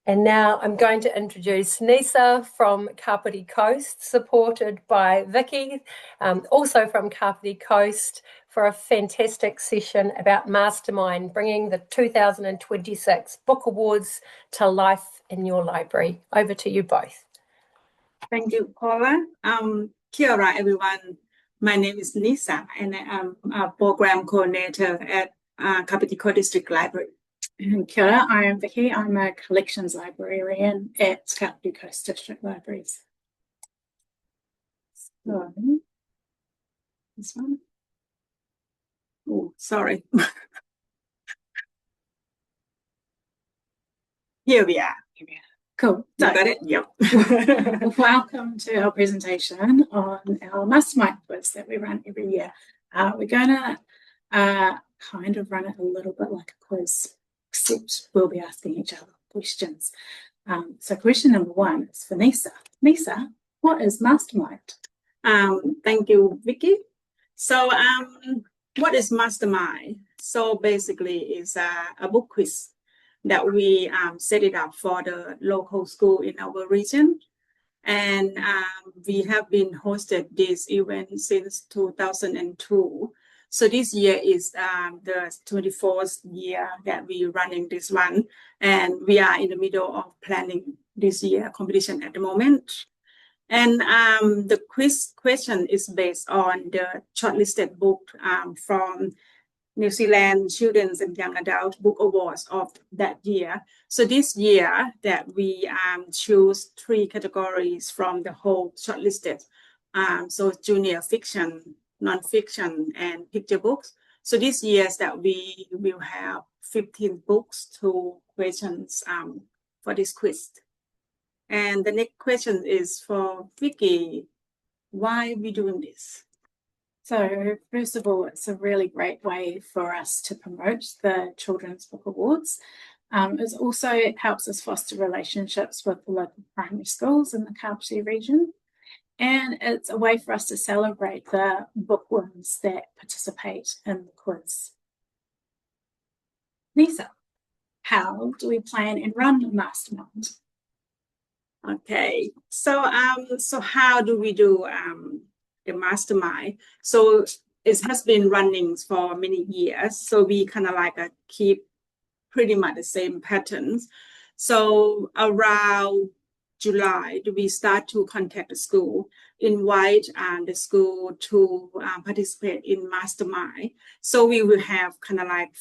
And now I'm going to introduce Nisa from Kāpiti Coast, supported by Vicky, also from Kāpiti Coast, for a fantastic session about Mastermind, bringing the 2026 Book Awards to life in your library. Over to you both. Thank you, Paula. Kia ora, everyone. My name is Nisa, and I am a Programme Coordinator at Kāpiti Coast District Library. Kia ora, I am Vicky. I'm a Collections Librarian at Kāpiti Coast District Libraries. So, this one. Oh, sorry. Here we are. Cool. So, got it? Yep. Welcome to our presentation on our Mastermind quiz that we run every year. We're going to kind of run it a little bit like a quiz, except we'll be asking each other questions. So question number 1 is for Nisa. Nisa, what is Mastermind? Thank you, Vicky. So what is Mastermind? So basically it's a book quiz that we set it up for the local school in our region. And we have been hosted this event since 2002. So this year is the 24th year that we're running this one. And we are in the middle of planning this year competition at the moment. And the quiz question is based on the shortlisted book from New Zealand Children's and Young Adult Book Awards of that year. So this year that we choose 3 categories from the whole shortlisted. So junior fiction, non-fiction, and picture books. So this year that we will have 15 books, 2 questions for this quiz. And the next question is for Vicky. Why are we doing this? So first of all, it's a really great way for us to promote the Children's Book Awards. It helps us foster relationships with the local primary schools in the Kāpiti region. And it's a way for us to celebrate the bookworms that participate in the quiz. Nisa, how do we plan and run Mastermind? Okay, so how do we do the Mastermind? So it has been running for many years. So we kind of like keep pretty much the same patterns. So around July, we start to contact the school, invite the school to participate in Mastermind. So we will have kind of like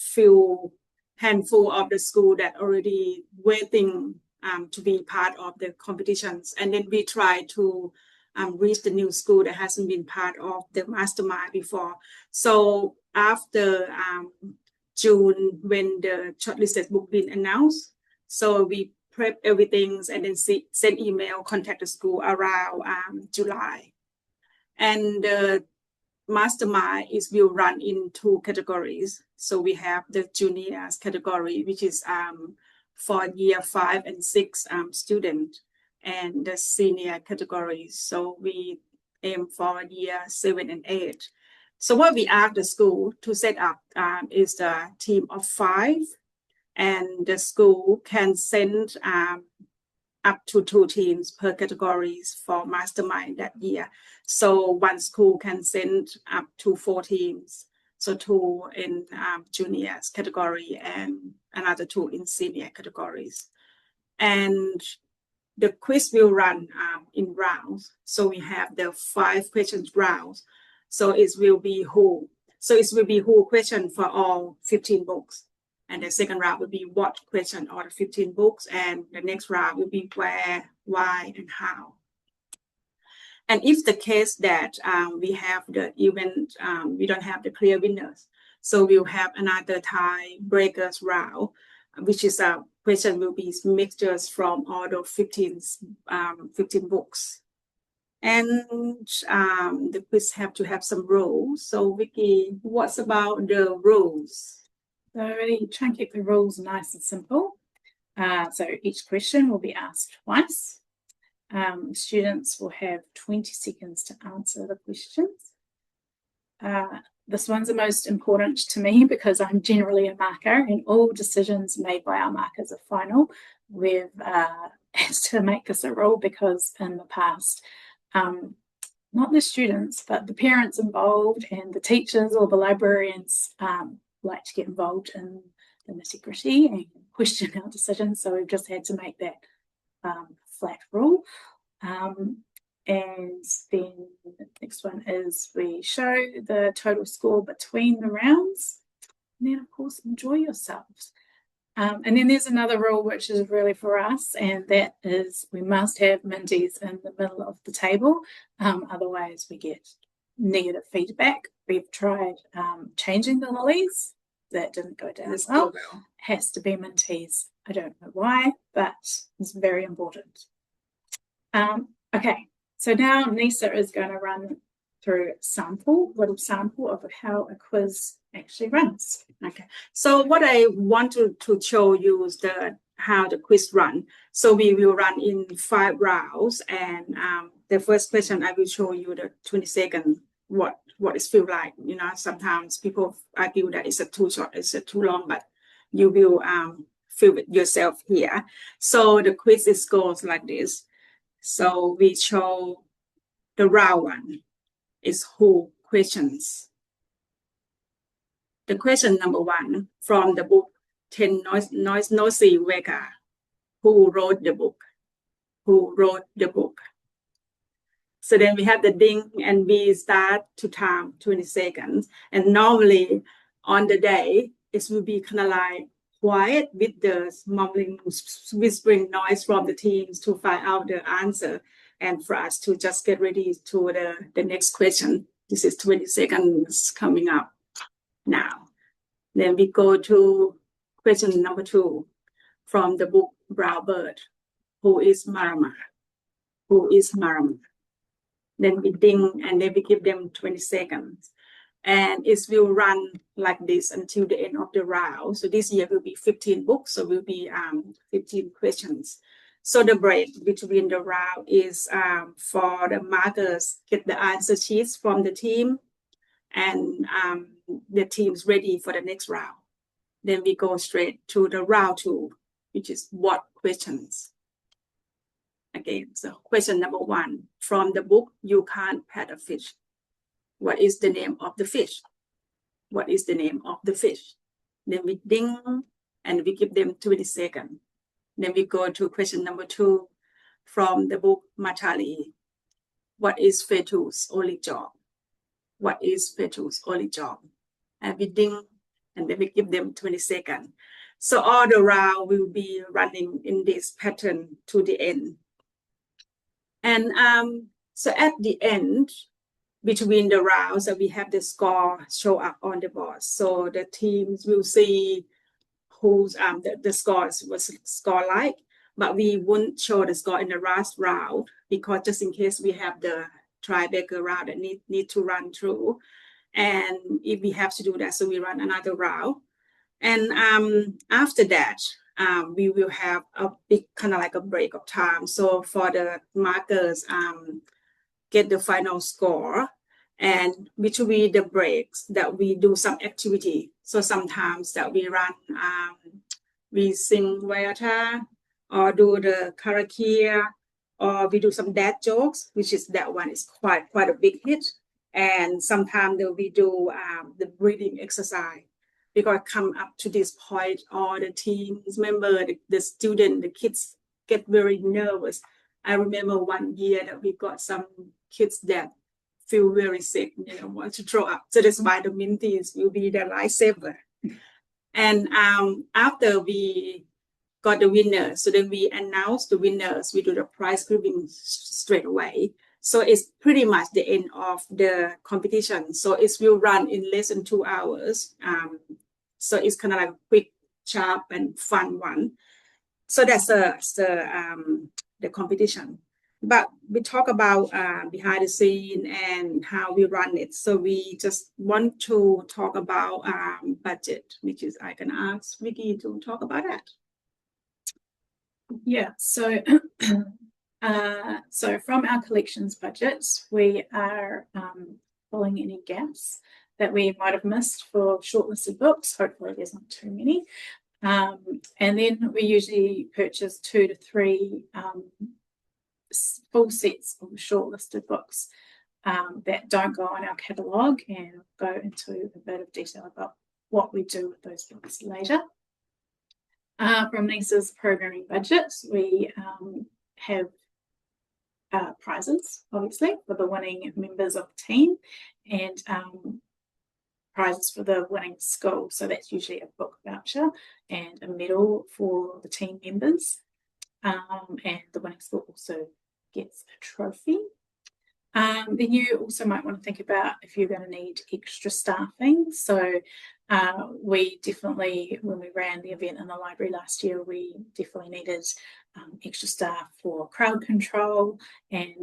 handful of the school that already waiting to be part of the competitions. And then we try to reach the new school that hasn't been part of the Mastermind before. So after June, when the shortlisted book been announced, so we prep everything and then send email, contact the school around July. And the Mastermind will run in 2 categories. So we have the juniors category, which is for year 5 and 6 students, and the senior categories. So we aim for year 7 and 8. So what we ask the school to set up is a team of 5, and the school can send up to 2 teams per categories for Mastermind that year. So one school can send up to 4 teams. So 2 in juniors category and another 2 in senior categories. And the quiz will run in rounds. So we have the 5 questions rounds. So it will be who. So it will be who question for all 15 books. And the second round will be what question all the 15 books. And the next round will be where, why, and how. And if the case that we have the event, we don't have the clear winners. So we'll have another tie breakers round, which is a question will be mixtures from all the 15 books. And the quiz have to have some rules. So Vicky, what's about the rules? So really try and keep the rules nice and simple. So each question will be asked twice. Students will have 20 seconds to answer the questions. This one's the most important to me because I'm generally a marker and all decisions made by our markers are final. We've had to make this a rule because in the past, not the students, but the parents involved and the teachers or the librarians like to get involved in the nitty-gritty and question our decisions. So we've just had to make that flat rule. And then the next one is we show the total score between the rounds. And then, of course, enjoy yourselves. And then there's another rule which is really for us, and that is we must have Minties in the middle of the table. Otherwise, we get negative feedback. We've tried changing the lilies. That didn't go down well. It has to be Minties. I don't know why, but it's very important. Okay, so now Nisa is going to run through a little sample of how a quiz actually runs. Okay, so what I want to show you is how the quiz run. So we will run in 5 rounds, and the first question I will show you the 20 seconds what it feels like. You know, sometimes people argue that it's too short, it's too long, but you will feel it yourself here. So the quiz goes like this. So we show the round 1 is who questions. The question number 1 from the book 10 Noisy Weka. Who wrote the book? Who wrote the book? So then we have the ding and we start to time 20 seconds. And normally on the day, it will be kind of like quiet with the mumbling, whispering noise from the teams to find out the answer. And for us to just get ready to the next question. This is 20 seconds coming up now. Then we go to question number 2 from the book Brown Bird. Who is Marama? Who is Marama? Then we ding and then we give them 20 seconds. And it will run like this until the end of the round. So this year will be 15 books, so will be 15 questions. So the break between the round is for the markers get the answer sheets from the team, and the team's ready for the next round. Then we go straight to the round 2, which is what questions. Again, so question number 1 from the book You Can't Pet a Fish. What is the name of the fish? What is the name of the fish? Then we ding and we give them 20 seconds. Then we go to question number 2 from the book Matali. What is Fetu's only job? What is Fetu's only job? And we ding and then we give them 20 seconds. So all the round will be running in this pattern to the end. And so at the end, between the rounds, we have the score show up on the board. So the teams will see who's the scores was score like, but we won't show the score in the last round because just in case we have the tiebreaker round that need to run through. And if we have to do that, so we run another round. And after that, we will have a big kind of like a break of time. So for the markers, get the final score, and between the breaks that we do some activity. So sometimes that we run, we sing Vayata or do the karakia, or we do some dad jokes, which is that one is quite a big hit. And sometimes we do the breathing exercise. Because come up to this point, all the teams member, the student, the kids get very nervous. I remember one year that we got some kids that feel very sick, want to throw up. So that's why the Minties will be the lifesaver. And after we got the winner, so then we announce the winners. We do the prize giving straight away. So it's pretty much the end of the competition. So it will run in less than 2 hours. So it's kind of like a quick, sharp, and fun one. So that's the competition. But we talk about behind the scene and how we run it. So we just want to talk about budget, which is I can ask Vicky to talk about that. Yeah, so so from our collections budgets, we are filling any gaps that we might have missed for shortlisted books. Hopefully there's not too many. And then we usually purchase 2 to 3 full sets of shortlisted books that don't go on our catalogue, and go into a bit of detail about what we do with those books later. From Nisa's programming budget, we have prizes, obviously, for the winning members of the team, and prizes for the winning school. So that's usually a book voucher and a medal for the team members. And the winning school also gets a trophy. Then you also might want to think about if you're going to need extra staffing. So we definitely, when we ran the event in the library last year, we definitely needed extra staff for crowd control and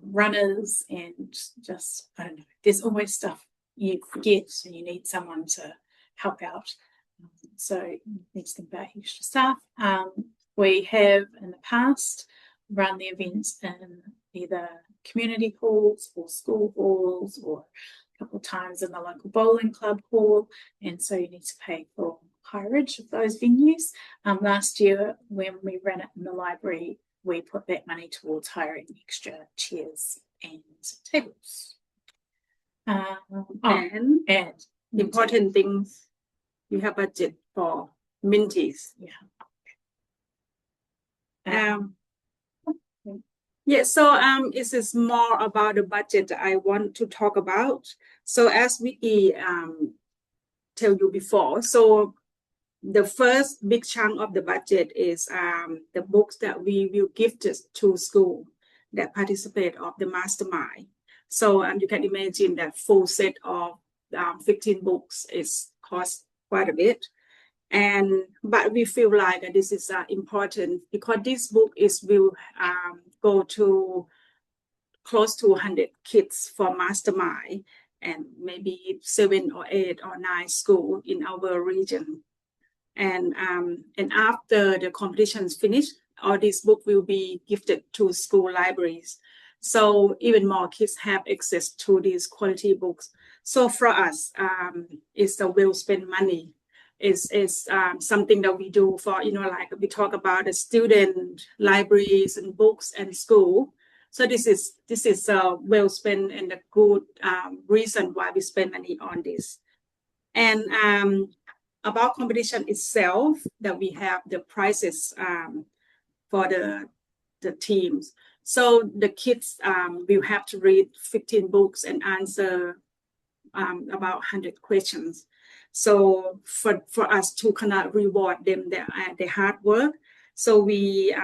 runners, and just, I don't know, there's always stuff you forget and you need someone to help out. So you need to think about extra staff. We have in the past run the events in either community halls or school halls, or a couple of times in the local bowling club hall, and so you need to pay for hireage of those venues. Last year when we ran it in the library, we put that money towards hiring extra chairs and tables. And important things, you have budget for Minties. Yeah, so this is more about the budget that I want to talk about. So as Vicky tell you before, so the first big chunk of the budget is the books that we will give to school that participate of the Mastermind. So you can imagine that full set of 15 books is cost quite a bit. But we feel like this is important because this book will go to close to 100 kids for Mastermind, and maybe 7 or 8 or 9 schools in our region. And after the competition is finished, all these books will be gifted to school libraries. So even more kids have access to these quality books. So for us, it's a well-spent money. Is something that we do for, like we talk about the student libraries and books and school. So this is well spent and a good reason why we spend money on this. And about competition itself, that we have the prizes for the teams. So the kids will have to read 15 books and answer about 100 questions. So for us to kind of reward them their hard work, so we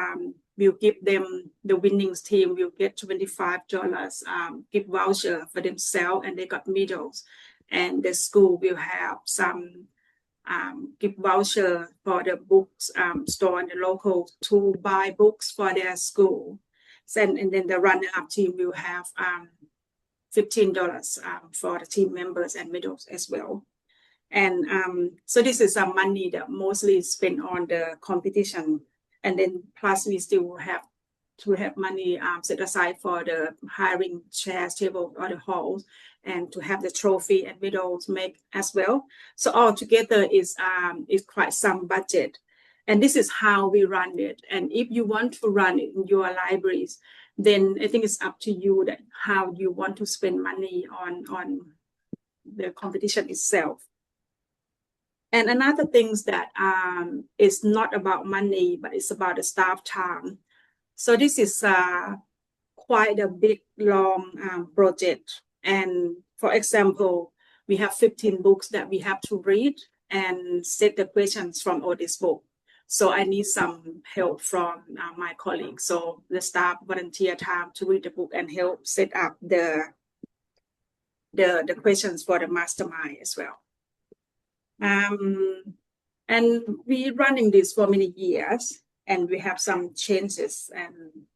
will give them, the winnings team will get $25 gift voucher for themselves, and they got medals. And the school will have some gift voucher for the books store in the local to buy books for their school. And then the runner-up team will have $15 for the team members and medals as well. And so this is some money that mostly is spent on the competition. And then plus we still have to have money set aside for the hiring chairs, tables, or the halls, and to have the trophy and medals made as well. So altogether is quite some budget. And this is how we run it. And if you want to run it in your libraries, then I think it's up to you that how you want to spend money on the competition itself. And another thing that is not about money, but it's about the staff time. So this is quite a big, long project. And for example, we have 15 books that we have to read and set the questions from all this book. So I need some help from my colleagues. So the staff volunteer time to read the book and help set up the questions for the Mastermind as well. And we're running this for many years, and we have some changes. And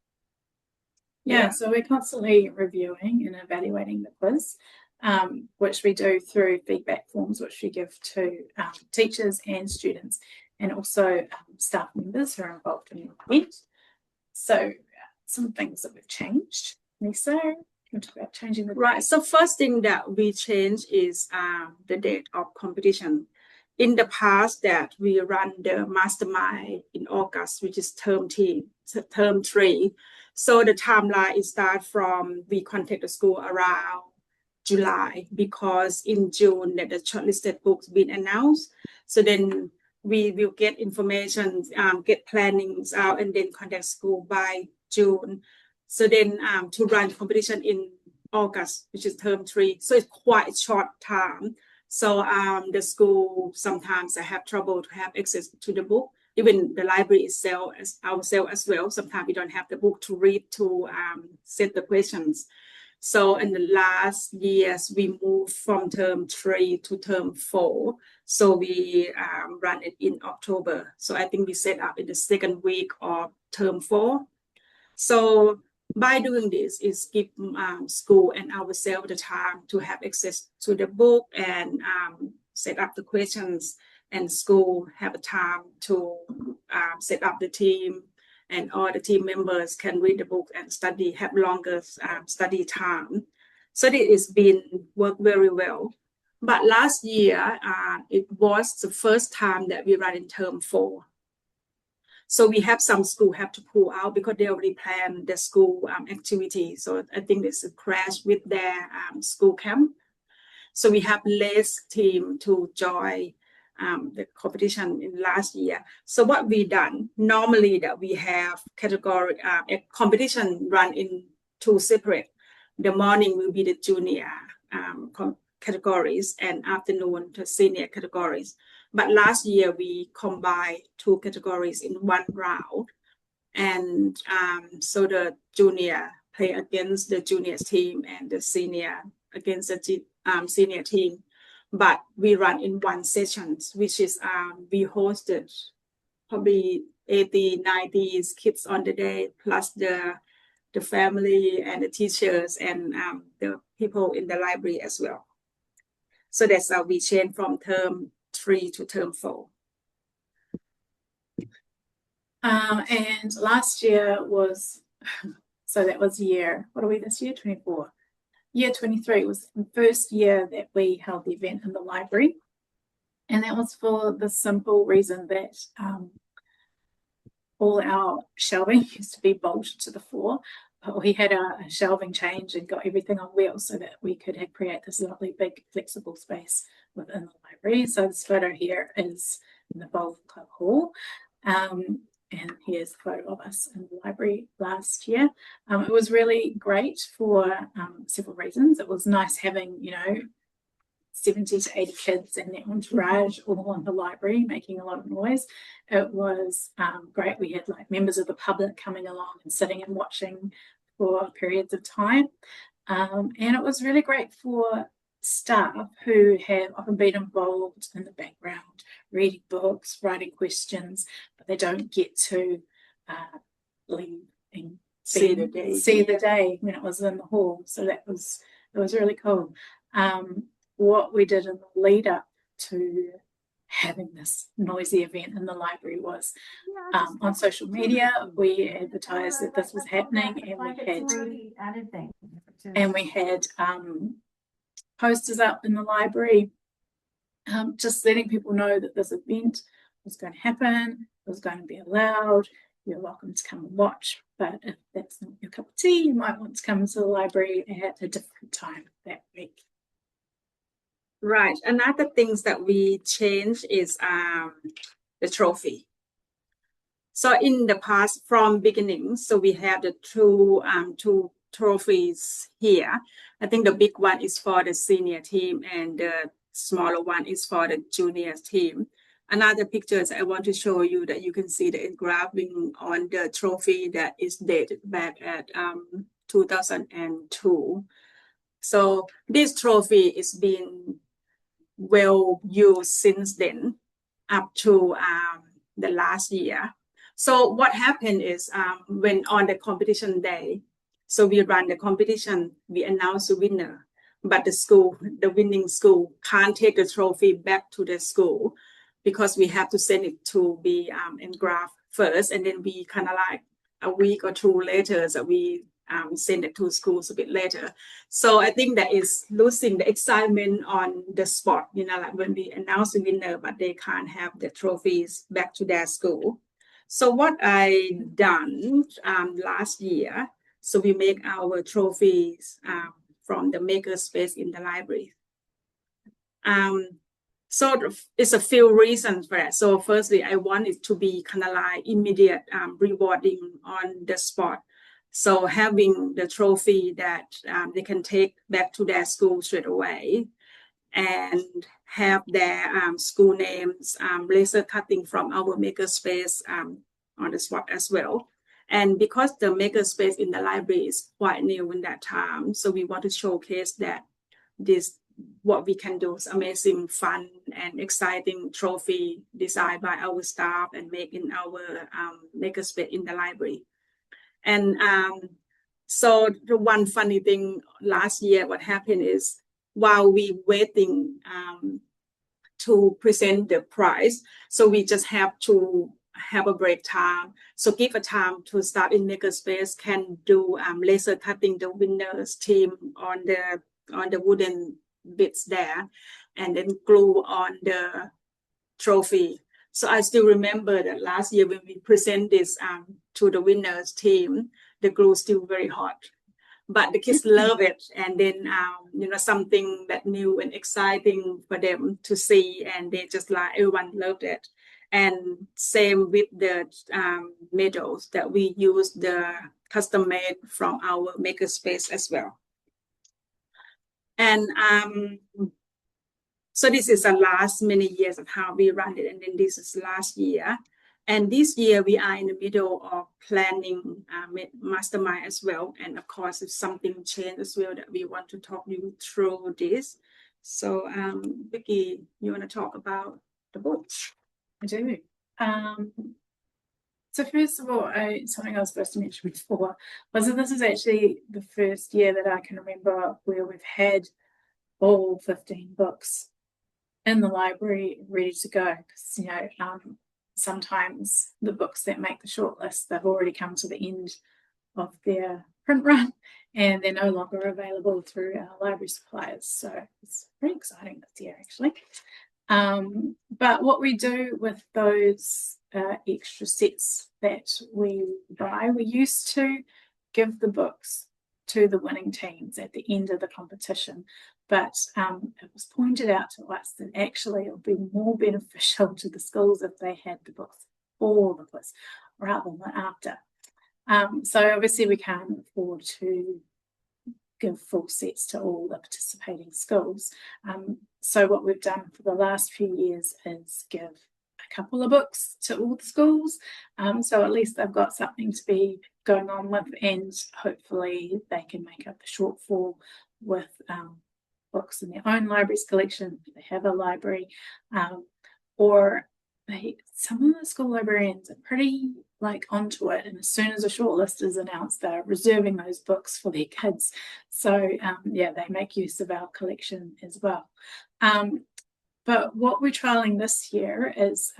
so we're constantly reviewing and evaluating the quiz, which we do through feedback forms, which we give to teachers and students, and also staff members who are involved in the event. So some things that we've changed, Nisa. about changing the Right. So first thing that we change is the date of competition. In the past that we run the Mastermind in August, which is term 3. So the timeline is start from we contact the school around July, because in June that the shortlisted books been announced. So then we will get information, get plannings out, and then contact school by June. So then to run competition in August, which is term 3. So it's quite short time. So the school sometimes I have trouble to have access to the book. Even the library itself, ourselves as well. Sometimes we don't have the book to read to set the questions. So in the last years, we moved from term 3 to term 4. So we run it in October. So I think we set up in the second week of term 4. So by doing this, is give school and ourselves the time to have access to the book and set up the questions, and school have a time to set up the team, and all the team members can read the book and study, have longer study time. So this has been worked very well. But last year, it was the first time that we ran in term 4. So we have some school have to pull out because they already planned the school activity. So I think there's a crash with their school camp. So we have less team to join the competition in last year. So what we done, normally that we have category competition run in 2 separate. The morning will be the junior categories, and afternoon the senior categories. But last year we combined 2 categories in one round, and so the junior play against the junior team and the senior against the senior team. But we run in one session, which is we hosted probably 80, 90 kids on the day, plus the family and the teachers and the people in the library as well. So that's how we changed from term 3 to term 4. And last year was, so that was year, what are we this year? 24. Year 23 was the first year that we held the event in the library. And that was for the simple reason that all our shelving used to be bolted to the floor. But we had a shelving change and got everything on wheels so that we could create this lovely big flexible space within the library. So this photo here is in the Bowling Club Hall. And here's a photo of us in the library last year. It was really great for several reasons. It was nice having, 70 to 80 kids and their entourage all in the library making a lot of noise. It was great. We had members of the public coming along and sitting and watching for periods of time. And it was really great for staff who have often been involved in the background, reading books, writing questions, but they don't get to leave and see the day when it was in the hall. So it was really cool. What we did in the lead up to having this noisy event in the library was on social media we advertised that this was happening, and we had posters up in the library just letting people know that this event was going to happen, it was going to be allowed, you're welcome to come and watch, but if that's not your cup of tea, you might want to come to the library at a different time that week. Right. Another things that we changed is the trophy. So in the past, from beginning, so we have the two trophies here. I think the big one is for the senior team and the smaller one is for the junior team. Another pictures I want to show you that you can see the engraving on the trophy that is dated back at 2002. So this trophy is being well used since then up to the last year. So what happened is when on the competition day, so we run the competition, we announce the winner, but the winning school can't take the trophy back to the school because we have to send it to be engraved first, and then we kind of like a week or two later, so we send it to schools a bit later. So I think that is losing the excitement on the spot, you know, like when we announce the winner, but they can't have the trophies back to their school. So what I done last year, so we make our trophies from the makerspace in the library. So it's a few reasons for that. So firstly, I want it to be kind of like immediate rewarding on the spot. So having the trophy that they can take back to their school straight away, and have their school names laser cutting from our makerspace on the spot as well. And because the makerspace in the library is quite new in that time, so we want to showcase that what we can do is amazing, fun, and exciting trophy designed by our staff and made in our makerspace in the library. And so the one funny thing last year, what happened is while we waiting to present the prize, so we just have to have a break time. So give a time to staff in makerspace can do laser cutting the winner's team on the wooden bits there, and then glue on the trophy. So I still remember that last year when we present this to the winners team, the glue is still very hot, but the kids love it. And then, you know, something that new and exciting for them to see, and they just like, everyone loved it. And same with the medals that we use, the custom made from our makerspace as well. And so this is the last many years of how we run it, and then this is last year. And this year we are in the middle of planning Mastermind as well. And of course, if something changed as well, that we want to talk you through this. So Vicky, you want to talk about the book? I do. So first of all, something I was supposed to mention before was that this is actually the first year that I can remember where we've had all 15 books in the library ready to go. Because, you know, sometimes the books that make the shortlist, they've already come to the end of their print run and they're no longer available through our library suppliers. So it's pretty exciting this year, actually. But what we do with those extra sets that we buy, we used to give the books to the winning teams at the end of the competition. But it was pointed out to us that actually it would be more beneficial to the schools if they had the books for the quiz rather than after. So obviously we can't afford to give full sets to all the participating schools. So what we've done for the last few years is give a couple of books to all the schools. So at least they've got something to be going on with, and hopefully they can make up the shortfall with books in their own library's collection if they have a library, or some of the school librarians are pretty like onto it, and as soon as a shortlist is announced, they're reserving those books for their kids. So yeah, they make use of our collection as well. But what we're trialing this year is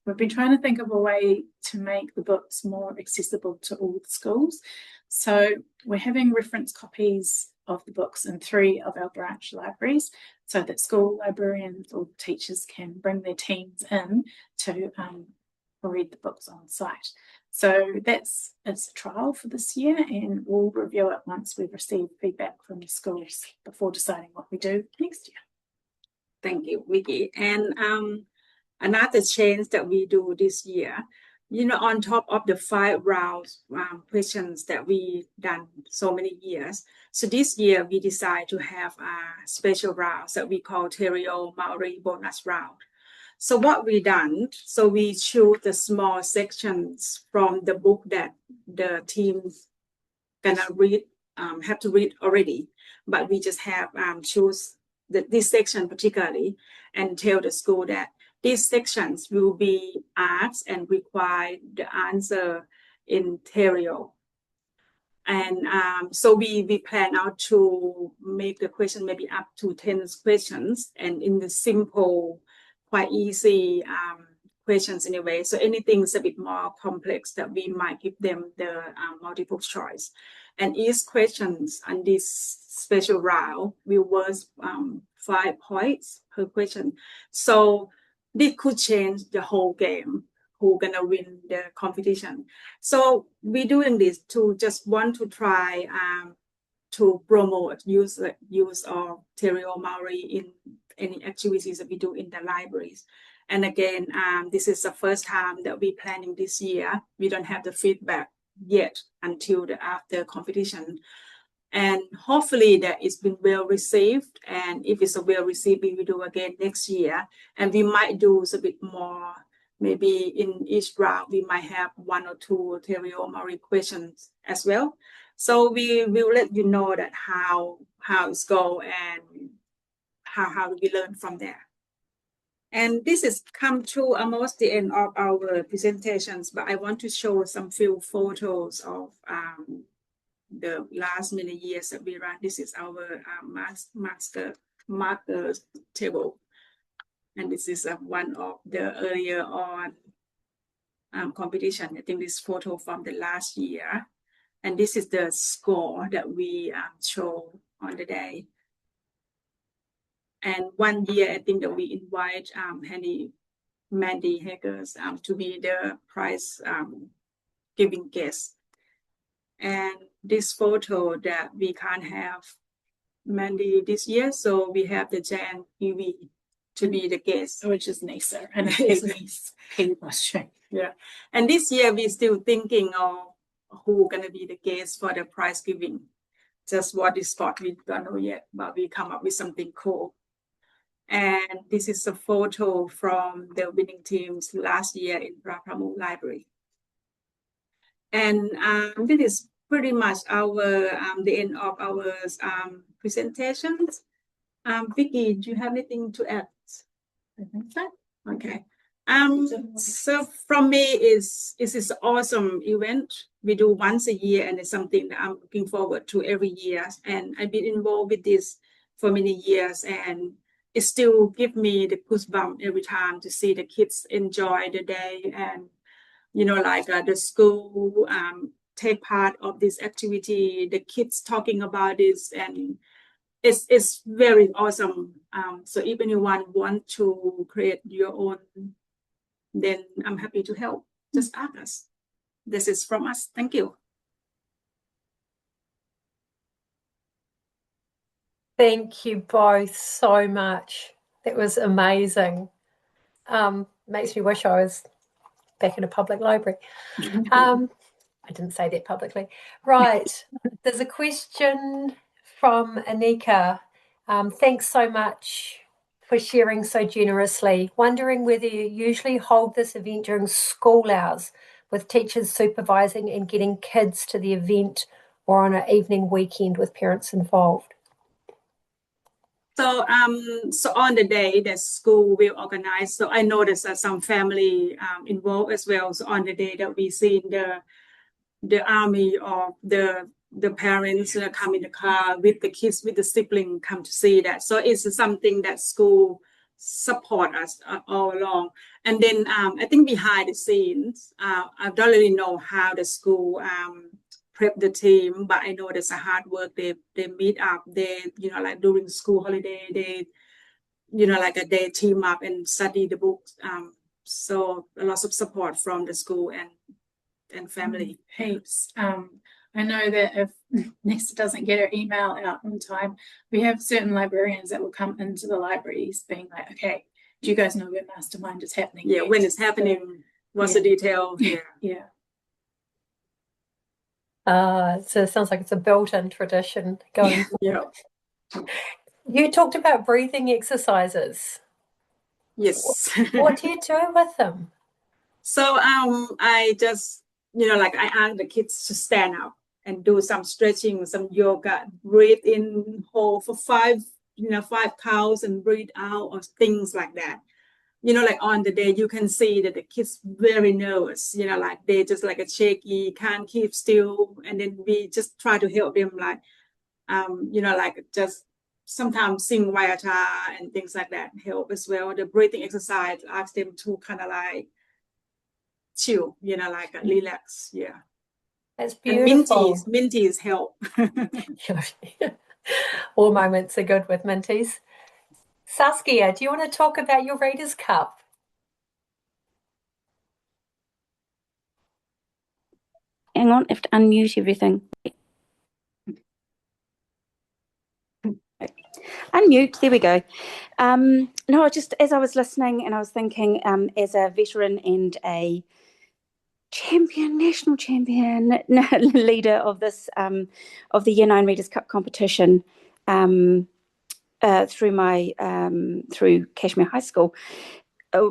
we've been trying to think of a way to make the books more accessible to all the schools. So we're having reference copies of the books in 3 of our branch libraries, so that school librarians or teachers can bring their teams in to read the books on site. So it's a trial for this year, and we'll review it once we've received feedback from the schools before deciding what we do next year. Thank you, Vicky. And another change that we do this year, you know, on top of the 5 rounds questions that we done so many years. So this year we decide to have a special rounds that we call Terrio Maori bonus round. So what we done, so we choose the small sections from the book that the teams gonna read, have to read already, but we just have choose this section particularly and tell the school that these sections will be asked and require the answer in Terrio. And so we plan out to make the question maybe up to 10 questions, and in the simple, quite easy questions anyway. So anything is a bit more complex that we might give them the multiple choice. And each questions on this special round will worth 5 points per question. So this could change the whole game, who's gonna win the competition. So we're doing this to just want to try to promote use of Tereo Maori in any activities that we do in the libraries. And again, this is the first time that we're planning this year. We don't have the feedback yet until the after competition. And hopefully that it's been well received. And if it's well received, we will do again next year. And we might do a bit more. Maybe in each round, we might have 1 or 2 Tereo Maori questions as well. So we will let you know that how it's go and how we learn from there. And this is come to almost the end of our presentations, but I want to show some few photos of the last many years that we run. This is our marker table. And this is one of the earlier on competition. I think this photo from the last year. And this is the score that we show on the day. And one year, I think that we invite Mandy Haggers to be the prize giving guest. And this photo that we can't have Mandy this year, so we have the Jan PV to be the guest. Which is Nisa, and it's Katie Buster. Yeah. And this year, we're still thinking of who's going to be the guest for the prize giving. Just what is spot we don't know yet, but we come up with something cool. And this is a photo from the winning teams last year in Programme Library. And this is pretty much our the end of our presentations. Vicky, do you have anything to add? I think so. Okay. So from me, it's an awesome event. We do once a year, and it's something that I'm looking forward to every year. And I've been involved with this for many years, and it still gives me the goosebumps every time to see the kids enjoy the day, and like the school take part of this activity, the kids talking about this, and it's very awesome. So if anyone want to create your own, then I'm happy to help. Just ask us. This is from us. Thank you. Thank you both so much. That was amazing. Makes me wish I was back in a public library. I didn't say that publicly. Right. There's a question from Anika. Thanks so much for sharing so generously. Wondering whether you usually hold this event during school hours with teachers supervising and getting kids to the event, or on an evening weekend with parents involved. So on the day that school will organize, so I noticed that some family involved as well. So on the day that we see the army of the parents come in the car with the kids, with the sibling, come to see that. So it's something that school support us all along. And then I think behind the scenes, I don't really know how the school prep the team, but I know there's a hard work. They meet up, they like during school holiday, they they team up and study the books. So a lot of support from the school and family. Heaps. I know that if Nisa doesn't get her email out on time, we have certain librarians that will come into the libraries being like, okay, do you guys know when Mastermind is happening? Yeah, when it's happening, what's the detail? Yeah. So it sounds like it's a built-in tradition going. Yeah. You talked about breathing exercises. Yes. What do you do with them? So I just I ask the kids to stand up and do some stretching, some yoga, breathe in whole for 5 counts and breathe out, or things like that. Like on the day, you can see that the kids very nervous, like they just like a shaky, can't keep still. And then we just try to help them, like, like just sometimes sing Vayata and things like that help as well. The breathing exercise asks them to kind of like chill, like relax. Yeah. That's And beautiful. minties help. All moments are good with minties. Saskia, do you want to talk about your Reader's Cup? Hang on, I have to unmute everything. Unmute, there we go. No, just as I was listening and I was thinking, as a veteran and a national champion leader of this, of the Year 9 Readers' Cup competition, through Cashmere High School,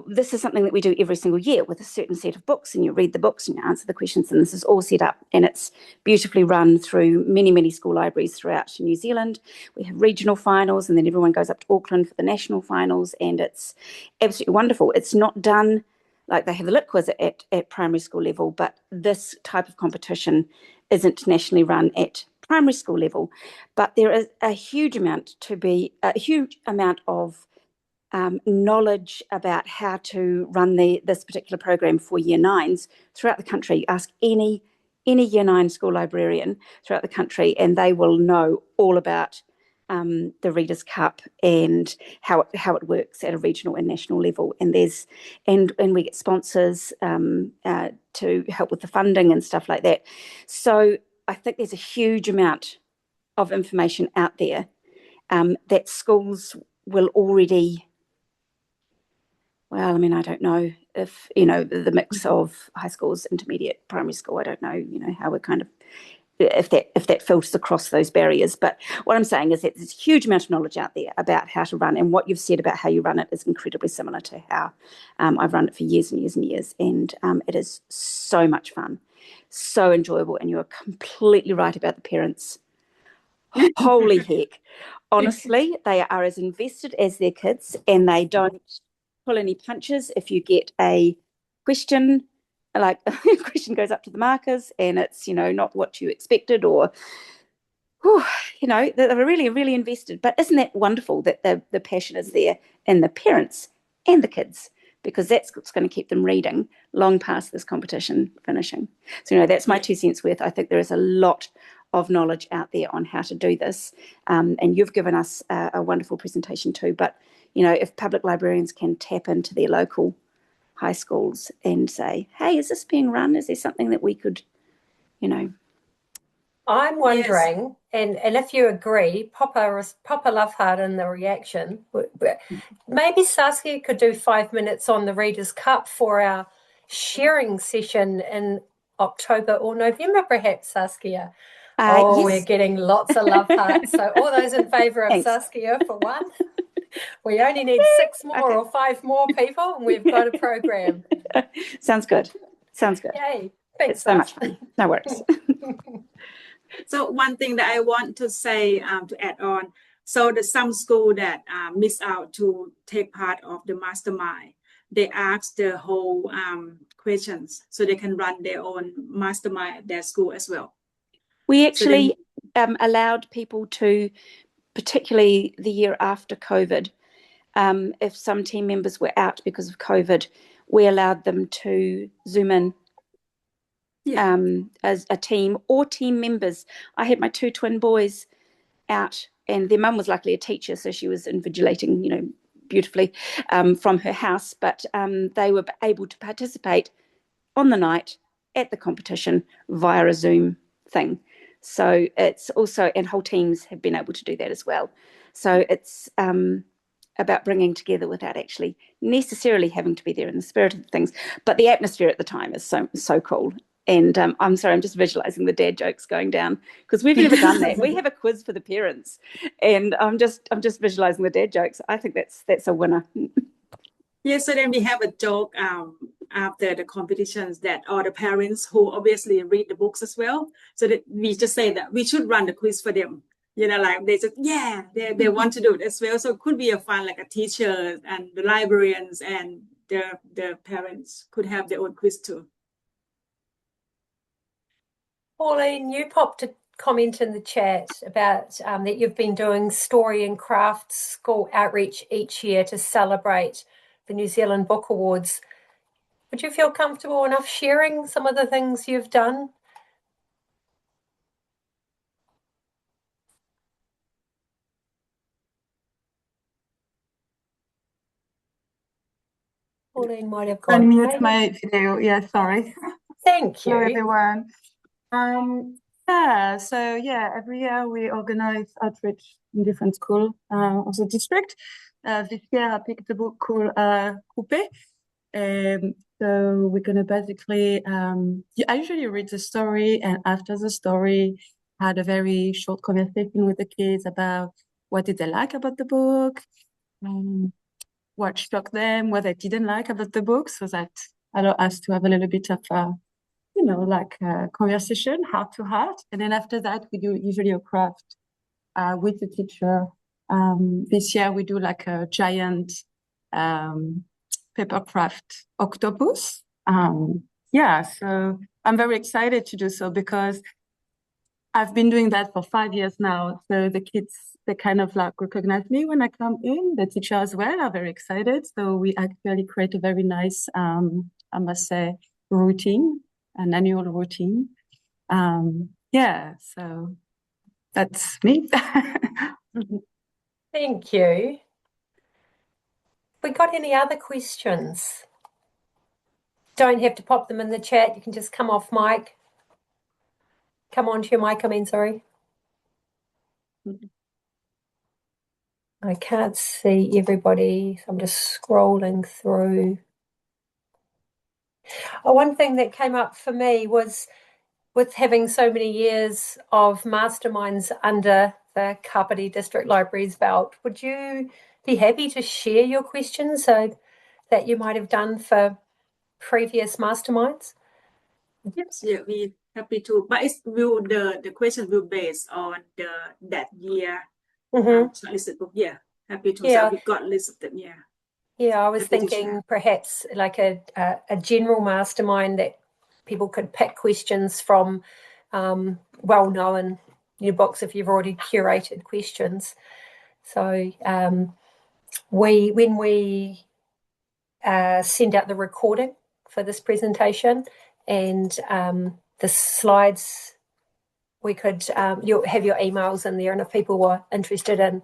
this is something that we do every single year with a certain set of books, and you read the books and you answer the questions, and this is all set up and it's beautifully run through many, many school libraries throughout New Zealand. We have regional finals and then everyone goes up to Auckland for the national finals, and it's absolutely wonderful. It's not done like they have the lit quiz at primary school level, but this type of competition isn't nationally run at primary school level. But there is a huge amount of knowledge about how to run this particular program for Year 9s throughout the country. You ask any Year 9 school librarian throughout the country and they will know all about the Reader's Cup and how it works at a regional and national level. And we get sponsors to help with the funding and stuff like that. So I think there's a huge amount of information out there that schools will already. Well, I mean, I don't know if, the mix of high schools, intermediate, primary school, I don't know, how we're kind of, if that filters across those barriers. But what I'm saying is that there's a huge amount of knowledge out there about how to run, and what you've said about how you run it is incredibly similar to how I've run it for years and years and years. And it is so much fun, so enjoyable. And you are completely right about the parents. Holy heck. Honestly, they are as invested as their kids, and they don't pull any punches if you get a question, like a question goes up to the markers and it's, not what you expected, or, they're really, really invested. But isn't that wonderful that the passion is there in the parents and the kids, because that's what's going to keep them reading long past this competition finishing. So, that's my 2 cents worth. I think there is a lot of knowledge out there on how to do this. And you've given us a wonderful presentation too. But, if public librarians can tap into their local high schools and say, hey, is this being run? Is there something that we could, I'm wondering, yes. and if you agree, pop a love heart in the reaction. Maybe Saskia could do 5 minutes on the Reader's Cup for our sharing session in October or November, perhaps, Saskia. Yes. We're getting lots of love hearts. So all those in favour of Thanks. Saskia for one. We only need 6 more or 5 more people, and we've got a program. Sounds good. Yay. Thanks, it's so much fun. No worries. So one thing that I want to say to add on, so there's some school that miss out to take part of the Mastermind. They ask the whole questions so they can run their own Mastermind at their school as well. We actually allowed people to, particularly the year after COVID, if some team members were out because of COVID, we allowed them to Zoom in as a team or team members. I had my 2 twin boys out, and their mum was luckily a teacher, so she was invigilating, beautifully from her house, but they were able to participate on the night at the competition via a Zoom thing. So it's also, and whole teams have been able to do that as well. So it's about bringing together without actually necessarily having to be there in the spirit of things. But the atmosphere at the time is so cool. And I'm sorry, I'm just visualizing the dad jokes going down, because we've never done that. We have a quiz for the parents, and I'm just visualizing the dad jokes. I think that's a winner. Yeah, so then we have a joke after the competitions that all the parents who obviously read the books as well. So that we just say that we should run the quiz for them. Like they just, they want to do it as well. So it could be a fun, like a teacher and the librarians and the parents could have their own quiz too. Pauline, you popped comment in the chat about that you've been doing story and craft school outreach each year to celebrate the New Zealand Book Awards. Would you feel comfortable enough sharing some of the things you've done? Pauline might have gone. Unmute my video. Yeah, sorry. Thank you. Hello, everyone. Every year we organize outreach in different schools of the district. This year I picked a book called Kāpiti. So we're gonna basically, I usually read the story, and after the story, I had a very short conversation with the kids about what did they like about the book, what shocked them, what they didn't like about the book, so that allowed us to have a little bit of conversation, heart to heart. And then after that, we do usually a craft with the teacher. This year we do like a giant paper craft octopus. So I'm very excited to do so because I've been doing that for 5 years now. So the kids, they kind of like recognize me when I come in. The teacher as well are very excited. So we actually create a very nice, I must say, routine, an annual routine. So that's me. Thank you. We got any other questions? Don't have to pop them in the chat. You can just come off mic. Come onto your mic, sorry. I can't see everybody, so I'm just scrolling through. One thing that came up for me was with having so many years of masterminds under the Kāpiti District Libraries belt, would you be happy to share your questions that you might have done for previous masterminds? Yes, yeah, we happy to. But the question will based on that year shortlisted book. Yeah, happy to. Yeah. So we got list of them. Yeah. Yeah, I was Happy to thinking share. perhaps like a general mastermind that people could pick questions from well-known books if you've already curated questions. So when we send out the recording for this presentation and the slides, we could you'll have your emails in there, and if people were interested in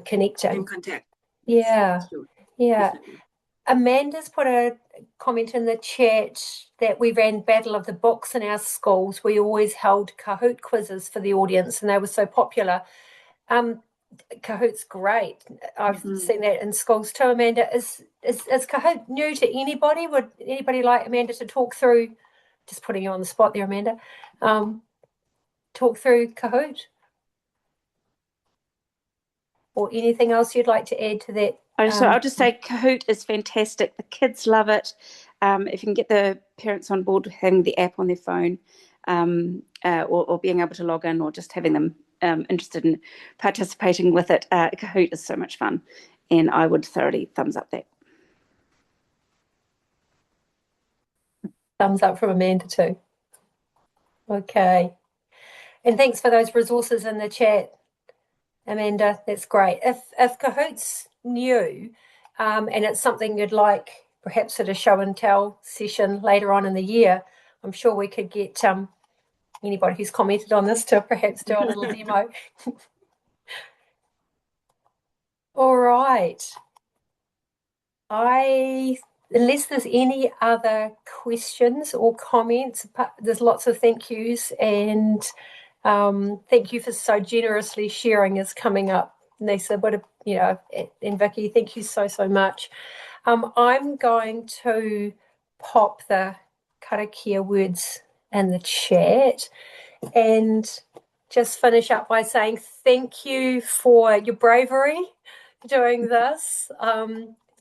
connecting. In contact. Yeah. Sure. Yeah. Definitely. Amanda's put a comment in the chat that we ran Battle of the Books in our schools. We always held Kahoot quizzes for the audience, and they were so popular. Kahoot's great. I've seen that in schools too. Amanda, is Kahoot new to anybody? Would anybody like Amanda to talk through? Just putting you on the spot there, Amanda. Talk through Kahoot, or anything else you'd like to add to that? So I'll just say Kahoot is fantastic. The kids love it. If you can get the parents on board with having the app on their phone, or being able to log in, or just having them interested in participating with it, Kahoot is so much fun, and I would thoroughly thumbs up that. Thumbs up from Amanda too. Okay. And thanks for those resources in the chat, Amanda. That's great. If Kahoot's new and it's something you'd like perhaps at a show and tell session later on in the year, I'm sure we could get anybody who's commented on this to perhaps do a little demo. All right. Unless there's any other questions or comments, there's lots of thank yous, and thank you for so generously sharing is coming up. Nisa, and Vicky, thank you so much. I'm going to pop the karakia words in the chat and just finish up by saying thank you for your bravery doing this.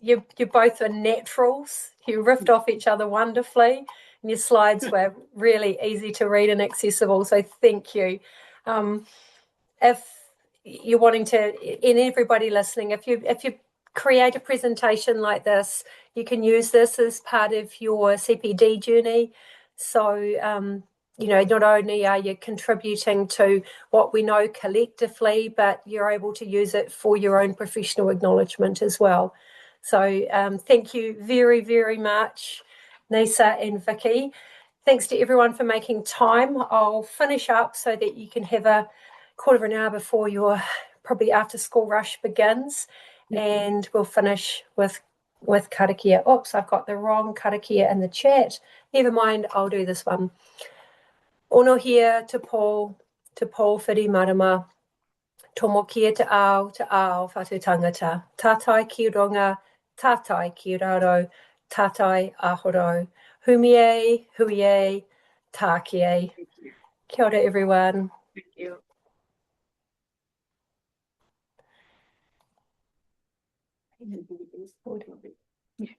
You both are naturals. You riffed off each other wonderfully, and your slides were really easy to read and accessible. So thank you. If you're wanting to, and everybody listening, if you create a presentation like this, you can use this as part of your CPD journey. So you know, not only are you contributing to what we know collectively, but you're able to use it for your own professional acknowledgement as well. So thank you very, very much, Nisa and Vicky. Thanks to everyone for making time. I'll finish up so that you can have a quarter of an hour before your probably after school rush begins, and we'll finish with karakia. Oops, I've got the wrong karakia in the chat. Never mind, I'll do this one. Ono here to Paul whiri marama. Tomo kia te ao whatu tangata. Tātai ki ronga, tātai ki raro, tātai ahoro. Humie, huie, tākie. Kia ora, everyone. Thank you. Yeah.